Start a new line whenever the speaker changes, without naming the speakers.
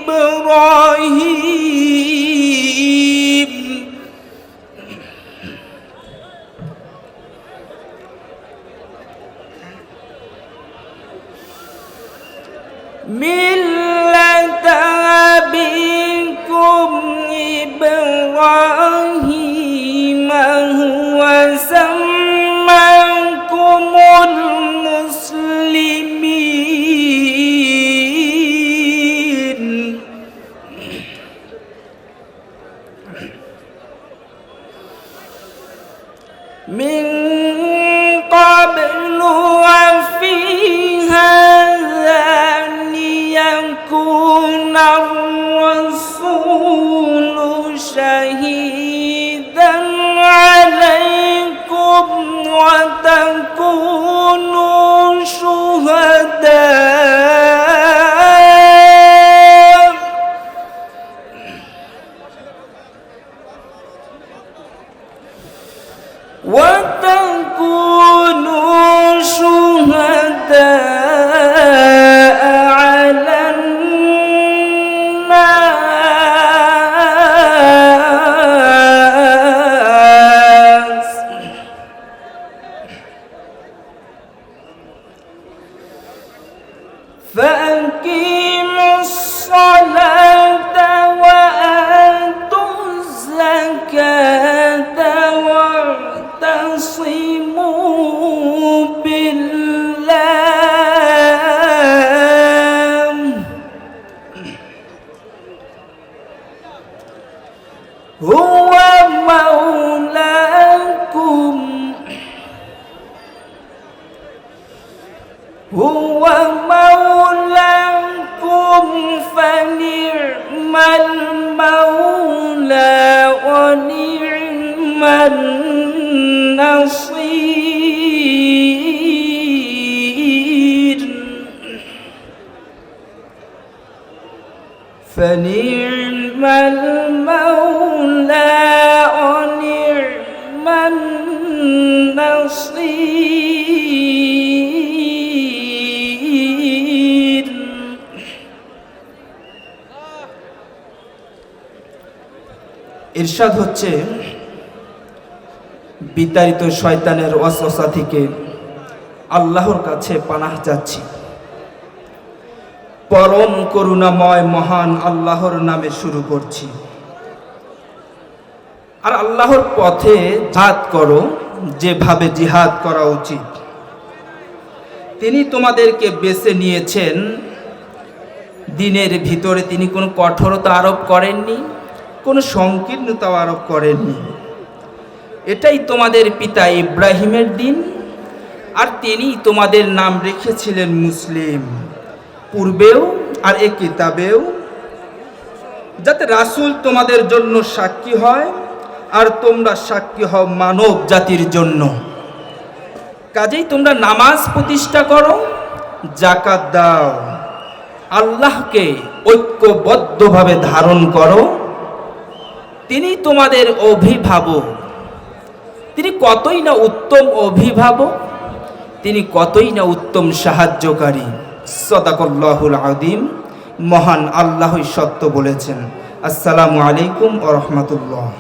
إبراهيم ملة أبيكم إبراهيم هو سماكم المسلمين من قبل وفي هذا ليكون الرسول شهيدا عليكم وتكونوا شهداء على الناس فأقيموا الصلاة وآتوا الزكاة واعتصموا بالله هو مولاكم فنعم المولى ونعم النصير فنعم المولى ونعم النصير ইরশাদ হচ্ছে বিতাড়িত শয়তানের ওয়াসওয়াসা থেকে আল্লাহর কাছে পানাহ যাচ্ছি। পরম করুণাময় মহান আল্লাহর নামে শুরু করছি। আর আল্লাহর পথে জিহাদ করো যেভাবে জিহাদ করা উচিত। তিনি তোমাদেরকে বেছে নিয়েছেন, দিনের ভিতরে তিনি কোনো কঠোরতা আরোপ করেননি, কোনো সংকীর্ণতাও আরোপ করেননি। এটাই তোমাদের পিতা ইব্রাহিমের দিন, আর তিনি তোমাদের নাম রেখেছিলেন মুসলিম পূর্বেও আর এ কিতাবেও, যাতে রাসূল তোমাদের জন্য সাক্ষী হয় আর তোমরা সাক্ষী হও মানব জাতির জন্য। কাজেই তোমরা নামাজ প্রতিষ্ঠা করো, যাকাত দাও, আল্লাহকে ঐক্যবদ্ধভাবে ধারণ করো। তিনি তোমাদের অভিভাবক, তিনি কতই না উত্তম অভিভাবক, তিনি কতই না উত্তম সাহায্যকারী। সাদাকাল্লাহুল আযীম। মহান আল্লাহই সত্য বলেছেন। আসসালামু আলাইকুম ওয়া রাহমাতুল্লাহ।